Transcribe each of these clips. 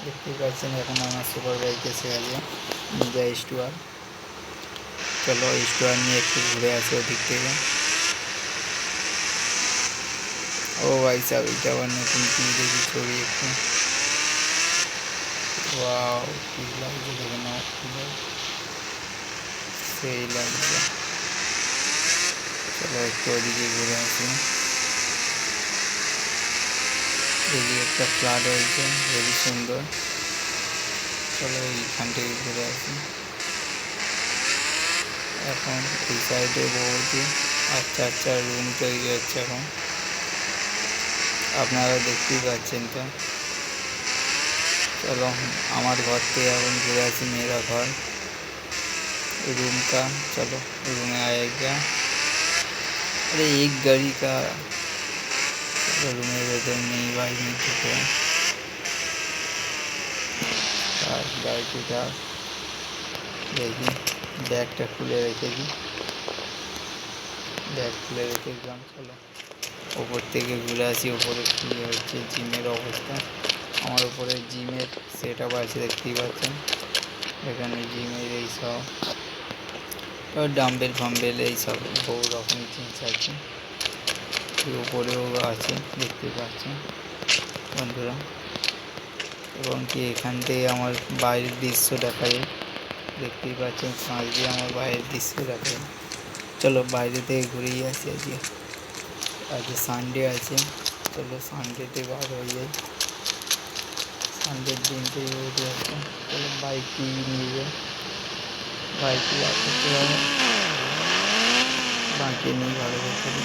দেখতেই পাচ্ছেন এখন আমার সুপার বাইক এসে গেছে নিনজা H2R। চলো H2R নিয়ে একটু ঘুরে আসি ওদিক থেকে। ও ভাই সাহেব, এটা আবার নতুন কি দেখি ছবি একটু। ওয়াও, কি লাগছে দেখে না, সেই লাগছে। চলো একটু ওদিকে ঘুরে আসি। এদিকে একটা ফ্ল্যাট হয়েছে, খুবই সুন্দর। চলো এইখান থেকে ঘুরে আসি। এখন এই সাইডে বহুত আচ্ছা আচ্ছা রুম তৈরি হচ্ছে এখন, আপনারা দেখতেই পাচ্ছেন তো। चलो हमारे घर से अपन घूरे आसी मेरा घर रूम का। चलो रूम में आएगा। अरे एक गाड़ी का रूम में वेदर नहीं भाई नहीं चुके गाड़ी का देखी बैगटा खुले रेखेছি, बैग खुले রেখেছিলাম। চলো ওপর থেকে ঘুরে আসি ওপরে কী হচ্ছে জিমের অবস্থা। আমার উপরে জিমের সেট আপ আছে দেখতেই পাচ্ছেন। এখানে জিমের এই সব ডাম্বেল ফাম্বেল এই সব বহু রকমের জিনিস আছে। উপরেও আছে দেখতেই পাচ্ছেন বন্ধুরা। এবং কি এখান থেকে আমার বাইরের দৃশ্য দেখা যায়, দেখতেই পাচ্ছেন কাঁচ দিয়ে আমার বাইরের দৃশ্য দেখা যায়। চলো বাইরে থেকে ঘুরেই আসি। আজকে সানডে আছে, চলো সানডেতে বার হয়ে যাই। সানডের দিনটাই উঠে আসছে। চলো বাইকটি নিয়ে যাই, বাইকটি করতে হবে, বাঁকিয়ে নিয়ে ভালো করতে হবে।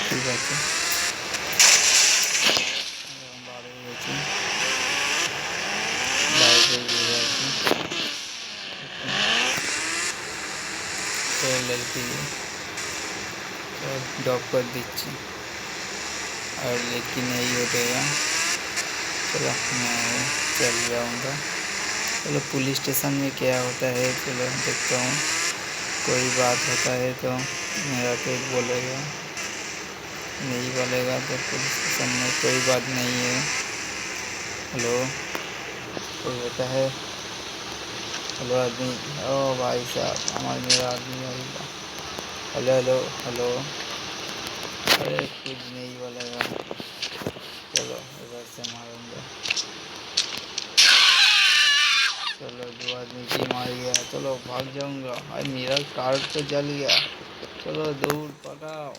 ঠিক আছে বার হয়ে গেছি, বাইরে ঘুরে আসি। लड़की ड्रॉप कर दीजिए और लेकिन नहीं उठेगा। चलो मैं चल जाऊँगा। चलो पुलिस स्टेशन में क्या होता है, चलो देखता हूँ। कोई बात होता है तो मेरा तो बोलेगा, नहीं बोलेगा तो पुलिस स्टेशन में कोई बात नहीं है। हेलो कोई होता है? हेलो आदमी, ओ भाई साहब हमारे मेरा आदमी आएगा। हेलो हेलो हेलो, अरे कुछ नहीं बोलेगा। चलो इधर से मारूंगा। चलो दो आदमी की मार गया, चलो भाग जाऊंगा। अरे मेरा कार तो जल गया। चलो दौड़ पकाओ,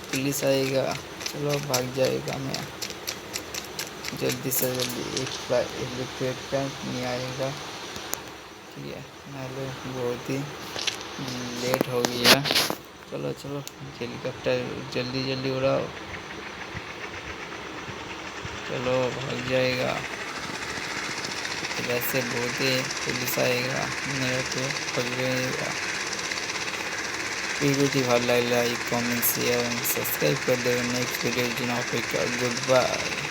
पुलिस आएगा। चलो भाग जाएगा मैं जल्दी से जल्दी। इलेक्ट्रिक टैंक नहीं आएगा, ठीक है, नाले बहुत ही लेट हो गया। चलो चलो हेलीकॉप्टर जल्दी जल्दी उड़ाओ। चलो भाग जाएगा, इधर से बहुत ही पुलिस आएगा, मेरे को पकड़ेगा। वीडियोटी ভালো লাগলে লাইক কমেন্ট শেয়ার এবং সাবস্ক্রাইব করে দেবেন। নেক্সট ভিডিওর জন্য অপেক্ষা। Good bye.